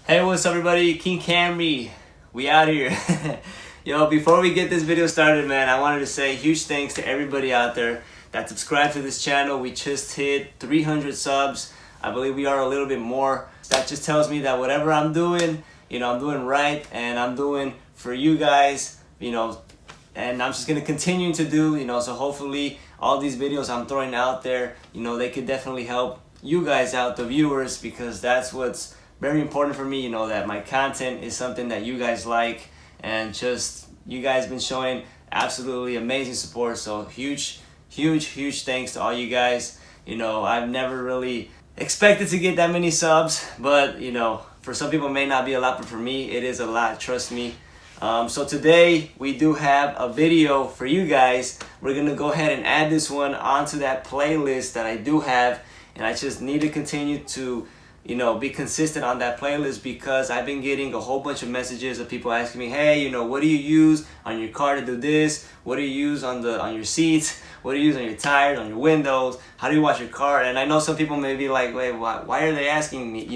Hey, what's up everybody? King Camry, we out here. Yo, before we get this video started, man, I wanted to say huge thanks to everybody out there that subscribed to this channel. We just hit 300 subs. I believe we are a little bit more. That just tells me that whatever I'm doing, I'm doing right, and I'm doing for you guys, and I'm just gonna continue to do, so hopefully all these videos I'm throwing out there, they could definitely help you guys out, the viewers, because that's what's very important for me, that my content is something that you guys like, and just you guys been showing absolutely amazing support. So huge thanks to all you guys. I've never really expected to get that many subs, but for some people it may not be a lot, but for me it is a lot, trust me. So today we do have a video for you guys. We're gonna go ahead and add this one onto that playlist that I do have, and I just need to continue to be consistent on that playlist, because I've been getting a whole bunch of messages of people asking me, hey, what do you use on your car to do this? What do you use on your seats? What do you use on your tires, on your windows? How do you wash your car? And I know some people may be like, wait, why are they asking me,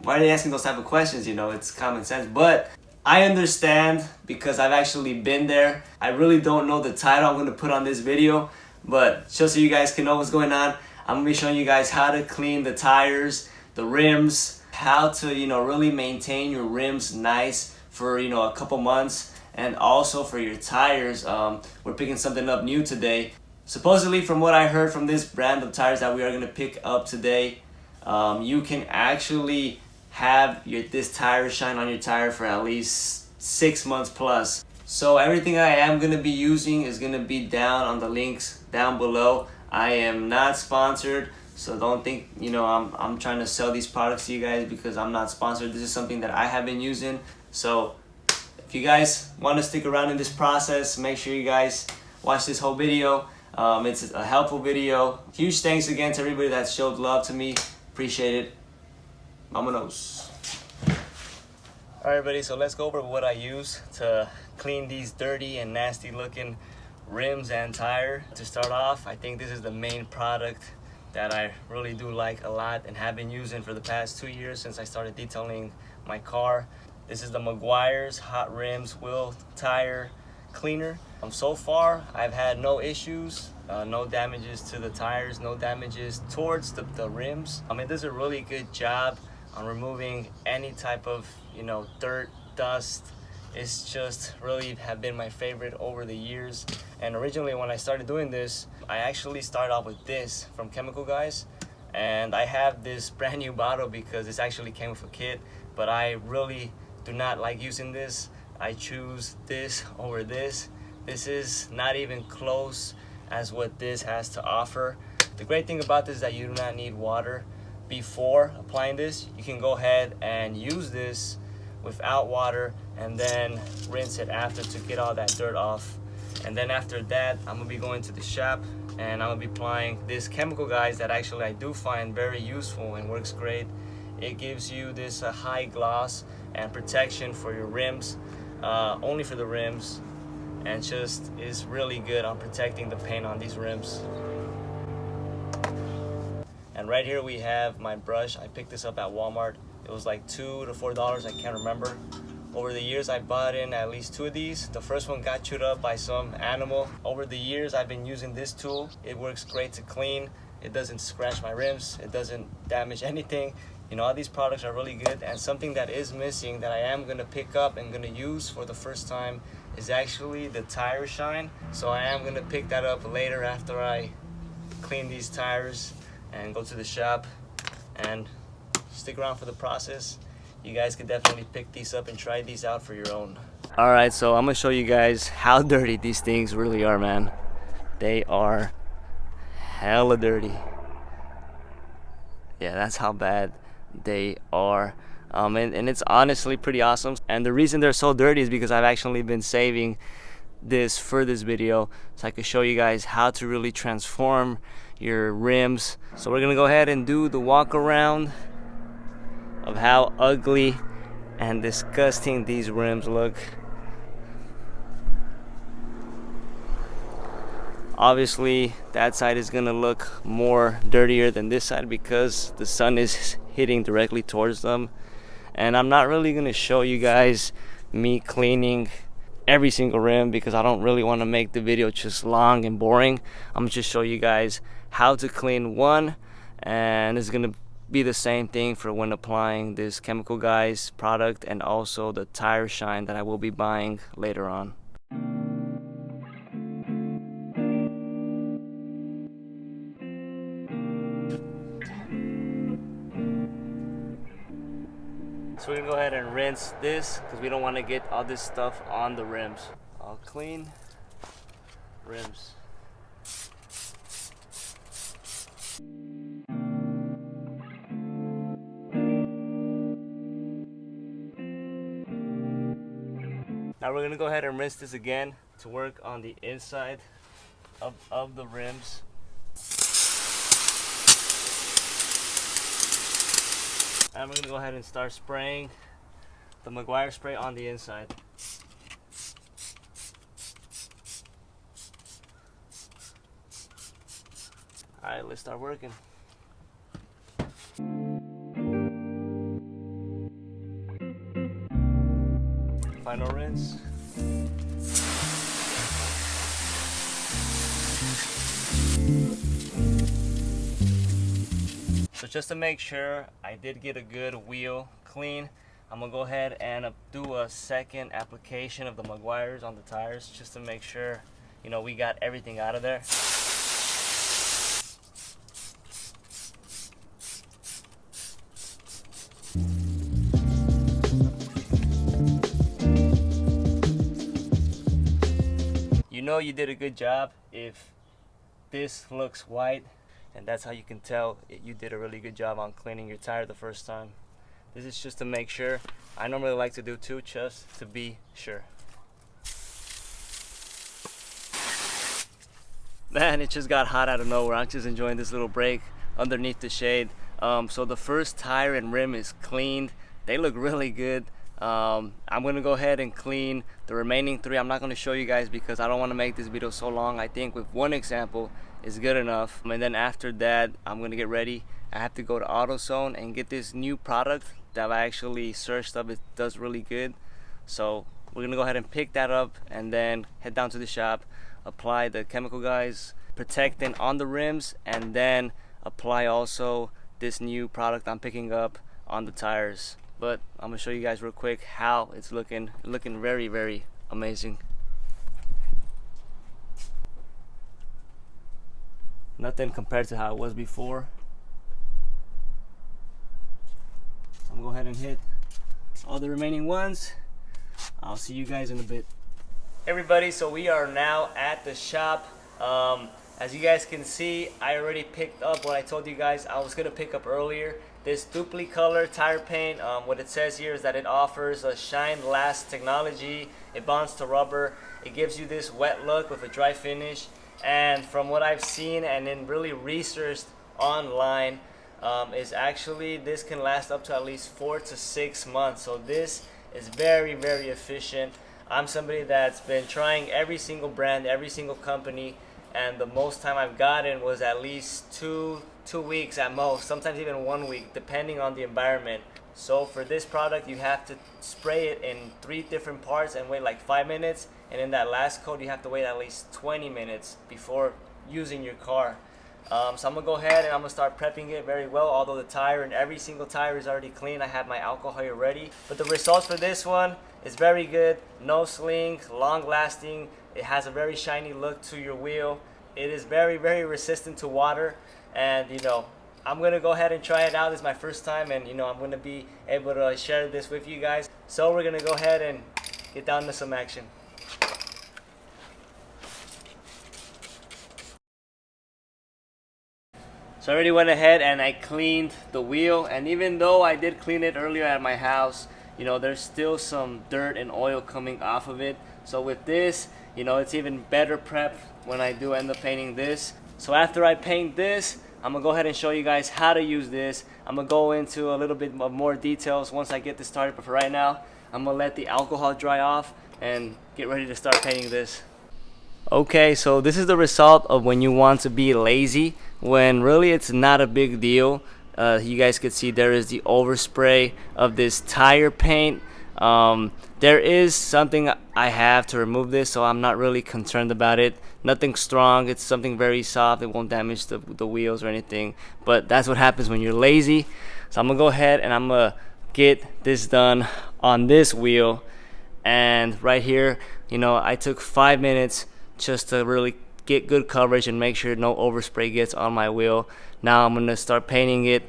why are they asking those type of questions? It's common sense, but I understand because I've actually been there. I really don't know the title I'm gonna put on this video, but just so you guys can know what's going on, I'm gonna be showing you guys how to clean the tires, the rims, how to really maintain your rims nice for a couple months, and also for your tires. We're picking something up new today. Supposedly, from what I heard from this brand of tires that we are going to pick up today, you can actually have this TIRESHINE on your tire for at least 6 months plus. So everything I am going to be using is going to be down on the links down below. I am not sponsored, so don't think I'm trying to sell these products to you guys, because I'm not sponsored. This is something that I have been using. So if you guys want to stick around in this process, make sure you guys watch this whole video. It's a helpful video. Huge thanks again to everybody that showed love to me. Appreciate it. Vámonos. Alright everybody, so let's go over what I use to clean these dirty and nasty looking rims and tire. To start off, I think this is the main product that I really do like a lot and have been using for the past 2 years since I started detailing my car. This is the McGuire's Hot Rims Wheel Tire Cleaner. So far, I've had no issues, no damages to the tires, no damages towards the rims. It does a really good job on removing any type of, dirt, dust. It's just really have been my favorite over the years. And originally when I started doing this, I actually started off with this from Chemical Guys, and I have this brand new bottle because this actually came with a kit, but I really do not like using this. I choose this over this. This is not even close as what this has to offer. The great thing about this is that you do not need water before applying this. You can go ahead and use this without water and then rinse it after to get all that dirt off. And then after that, I'm gonna be going to the shop and I'm gonna be applying this Chemical Guys that actually I do find very useful and works great. It gives you this high gloss and protection for your rims, only for the rims, and just is really good on protecting the paint on these rims. And right here we have my brush. I picked this up at Walmart. It was like $2 to $4, I can't remember. Over the years I bought in at least 2 of these. The first one got chewed up by some animal. Over the years I've been using this tool. It works great to clean. It doesn't scratch my rims. It doesn't damage anything. All these products are really good. And something that is missing that I am gonna pick up and gonna use for the first time is actually the TIRESHINE. So I am gonna pick that up later after I clean these tires and go to the shop, and stick around for the process. You guys could definitely pick these up and try these out for your own. Alright, so I'm gonna show you guys how dirty these things really are, man. They are hella dirty. Yeah, that's how bad they are. And it's honestly pretty awesome. And the reason they're so dirty is because I've actually been saving this for this video, so I could show you guys how to really transform your rims. So we're gonna go ahead and do the walk around of how ugly and disgusting these rims look. Obviously that side is gonna look more dirtier than this side because the sun is hitting directly towards them, And I'm not really gonna show you guys me cleaning every single rim because I don't really want to make the video just long and boring. I'm gonna just show you guys how to clean one, and it's gonna be the same thing for when applying this Chemical Guys product and also the TIRESHINE that I will be buying later on. So we're gonna go ahead and rinse this because we don't want to get all this stuff on the rims. All clean rims. Now we're gonna go ahead and rinse this again to work on the inside of the rims. And we're gonna go ahead and start spraying the McGuire spray on the inside. Alright, let's start working. Final rinse. So just to make sure I did get a good wheel clean, I'm gonna go ahead and do a second application of the McGuires on the tires just to make sure, you know, we got everything out of there. You know you did a good job if this looks white, and that's how you can tell you did a really good job on cleaning your tire the first time. This is just to make sure. I normally like to do two just to be sure. Man, it just got hot out of nowhere. I'm just enjoying this little break underneath the shade. So the first tire and rim is cleaned. They look really good. I'm gonna go ahead and clean the remaining three. I'm not gonna show you guys because I don't want to make this video so long. I think with one example is good enough. And then after that, I'm gonna get ready. I have to go to AutoZone and get this new product that I actually searched up. It does really good. So we're gonna go ahead and pick that up and then head down to the shop, apply the Chemical Guys protectant on the rims, and then apply also this new product I'm picking up on the tires. But I'm gonna show you guys real quick how it's looking very, very amazing. Nothing compared to how it was before. I'm gonna go ahead and hit all the remaining ones. I'll see you guys in a bit. Hey everybody, so we are now at the shop. As you guys can see, I already picked up what I told you guys I was gonna pick up earlier. This Dupli-Color tire paint. What it says here is that it offers a shine last technology. It bonds to rubber. It gives you this wet look with a dry finish. And from what I've seen and then really researched online, is actually this can last up to at least 4 to 6 months. So this is very, very efficient. I'm somebody that's been trying every single brand, every single company, and the most time I've gotten was at least two weeks at most, sometimes even 1 week, depending on the environment. So for this product, you have to spray it in 3 different parts and wait like 5 minutes, and in that last coat you have to wait at least 20 minutes before using your car. So I'm gonna go ahead and I'm gonna start prepping it very well. Although the tire and every single tire is already clean, I have my alcohol here ready. But the results for this one is very good. No sling, long lasting. It has a very shiny look to your wheel. It is very, very resistant to water. And you know, I'm gonna go ahead and try it out. This is my first time, and you know, I'm gonna be able to share this with you guys. So we're gonna go ahead and get down to some action. So I already went ahead and I cleaned the wheel, and even though I did clean it earlier at my house, you know, there's still some dirt and oil coming off of it. So with this, you know, it's even better prep when I do end up painting this. So after I paint this, I'm gonna go ahead and show you guys how to use this. I'm gonna go into a little bit of more details once I get this started, but for right now, I'm gonna let the alcohol dry off and get ready to start painting this. Okay, so this is the result of when you want to be lazy, when really it's not a big deal. you guys could see there is the overspray of this tire paint. There is something I have to remove this, so I'm not really concerned about it. Nothing strong, it's something very soft. It won't damage the wheels or anything, but that's what happens when you're lazy. So I'm gonna go ahead and I'm gonna get this done on this wheel. And right here, you know, I took 5 minutes just to really get good coverage and make sure no overspray gets on my wheel. Now I'm gonna start painting it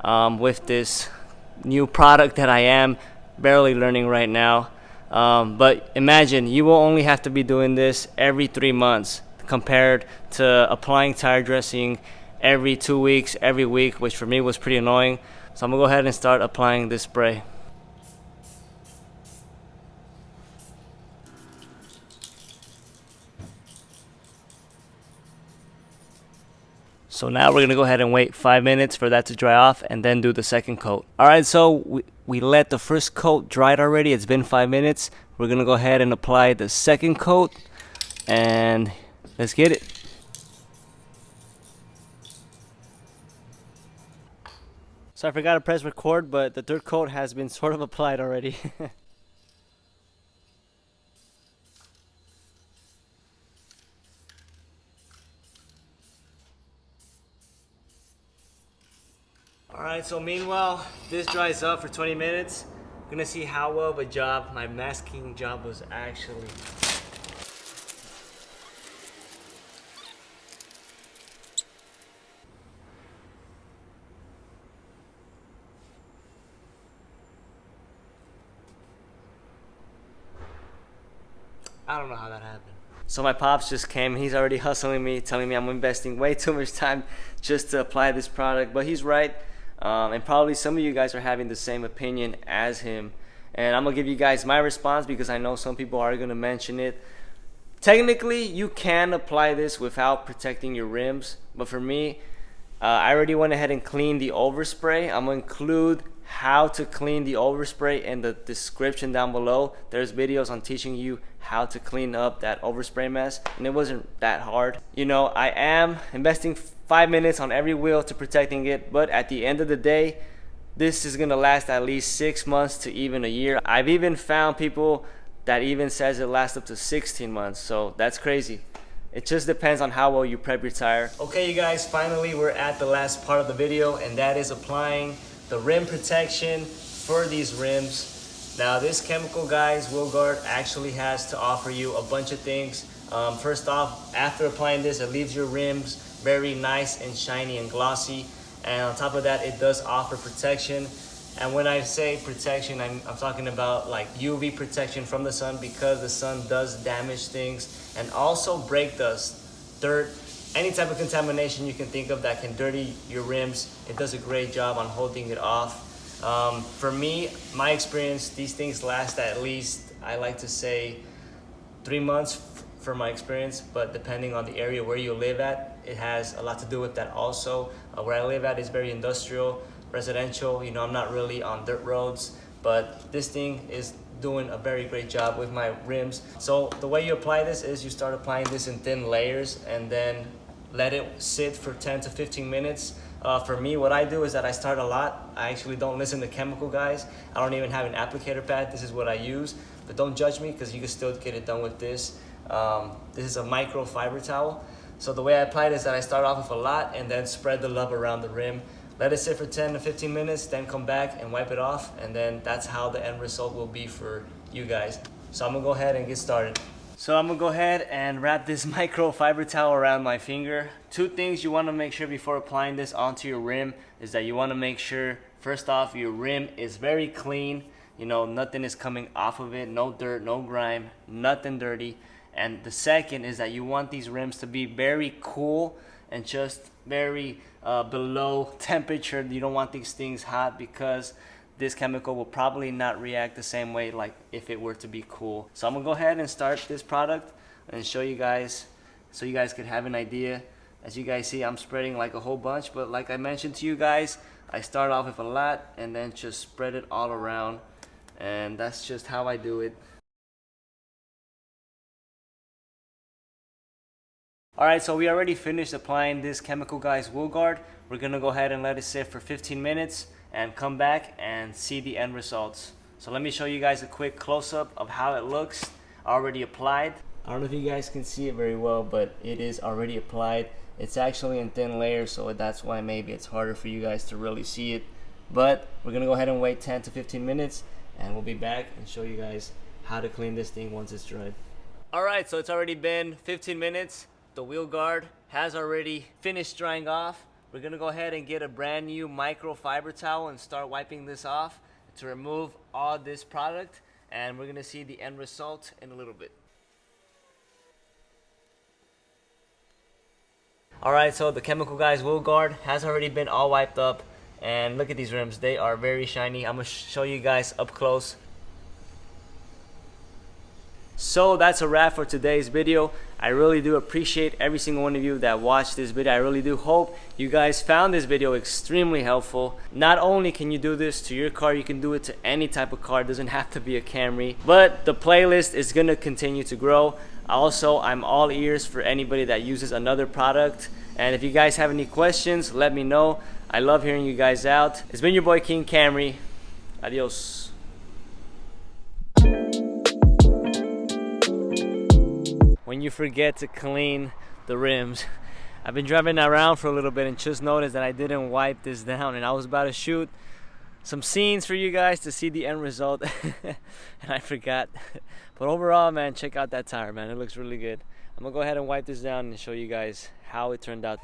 with this new product that I am barely learning right now. But imagine you will only have to be doing this every 3 months compared to applying tire dressing every 2 weeks, every week, which for me was pretty annoying. So I'm gonna go ahead and start applying this spray. So now we're gonna go ahead and wait 5 minutes for that to dry off and then do the second coat. Alright, so we let the first coat dry already. It's been 5 minutes. We're gonna go ahead and apply the second coat and let's get it. So I forgot to press record, but the third coat has been sort of applied already. Alright, so meanwhile, this dries up for 20 minutes. I'm gonna see how well of a job my masking job was actually. I don't know how that happened. So my pops just came. He's already hustling me, telling me I'm investing way too much time just to apply this product. But he's right. And probably some of you guys are having the same opinion as him. And I'm going to give you guys my response because I know some people are going to mention it. Technically, you can apply this without protecting your rims. But for me, I already went ahead and cleaned the overspray. I'm going to include how to clean the overspray in the description down below. There's videos on teaching you how to clean up that overspray mess, and it wasn't that hard. You know, I am investing 5 minutes on every wheel to protecting it, but at the end of the day, this is gonna last at least 6 months to even a year. I've even found people that even says it lasts up to 16 months, so that's crazy. It just depends on how well you prep your tire. Okay, you guys, finally we're at the last part of the video, and that is applying the rim protection for these rims. Now this chemical, guys, WillGuard actually has to offer you a bunch of things. First off, after applying this, it leaves your rims very nice and shiny and glossy. And on top of that, it does offer protection. And when I say protection, I'm talking about like UV protection from the sun, because the sun does damage things, and also brake dust, dirt, any type of contamination you can think of that can dirty your rims. It does a great job on holding it off. For me, my experience, these things last at least, I like to say 3 months for my experience, but depending on the area where you live at, it has a lot to do with that also. Where I live at is very industrial, residential. You know, I'm not really on dirt roads, but this thing is doing a very great job with my rims. So the way you apply this is you start applying this in thin layers and then let it sit for 10 to 15 minutes. For me, what I do is that I start a lot. I actually don't listen to chemical guys. I don't even have an applicator pad. This is what I use. But don't judge me, because you can still get it done with this. This is a microfiber towel. So the way I apply it is that I start off with a lot and then spread the love around the rim. Let it sit for 10 to 15 minutes, then come back and wipe it off. And then that's how the end result will be for you guys. So I'm gonna go ahead and get started. So I'm gonna go ahead and wrap this microfiber towel around my finger. Two things you wanna make sure before applying this onto your rim is that you wanna make sure, first off, your rim is very clean. You know, nothing is coming off of it, no dirt, no grime, nothing dirty. And the second is that you want these rims to be very cool and just very below temperature. You don't want these things hot, because this chemical will probably not react the same way like if it were to be cool. So I'm gonna go ahead and start this product and show you guys, so you guys could have an idea. As you guys see, I'm spreading like a whole bunch, but like I mentioned to you guys, I start off with a lot and then just spread it all around, and that's just how I do it. Alright, so we already finished applying this Chemical Guys wheel guard. We're gonna go ahead and let it sit for 15 minutes and come back and see the end results. So let me show you guys a quick close-up of how it looks already applied. I don't know if you guys can see it very well, but it is already applied. It's actually in thin layers, so that's why maybe it's harder for you guys to really see it. But we're gonna go ahead and wait 10 to 15 minutes and we'll be back and show you guys how to clean this thing once it's dried. Alright, so it's already been 15 minutes. The wheel guard has already finished drying off. We're gonna go ahead and get a brand new microfiber towel and start wiping this off to remove all this product, and we're gonna see the end result in a little bit. Alright, so the Chemical Guys wheel guard has already been all wiped up, and look at these rims, they are very shiny. I'm gonna show you guys up close. So that's a wrap for today's video. I really do appreciate every single one of you that watched this video. I really do hope you guys found this video extremely helpful. Not only can you do this to your car, you can do it to any type of car. It doesn't have to be a Camry. But the playlist is gonna continue to grow. Also, I'm all ears for anybody that uses another product. And if you guys have any questions, let me know. I love hearing you guys out. It's been your boy King Camry. Adios. When you forget to clean the rims. I've been driving around for a little bit and just noticed that I didn't wipe this down, and I was about to shoot some scenes for you guys to see the end result and I forgot. But overall, man, check out that tire, man. It looks really good. I'm gonna go ahead and wipe this down and show you guys how it turned out.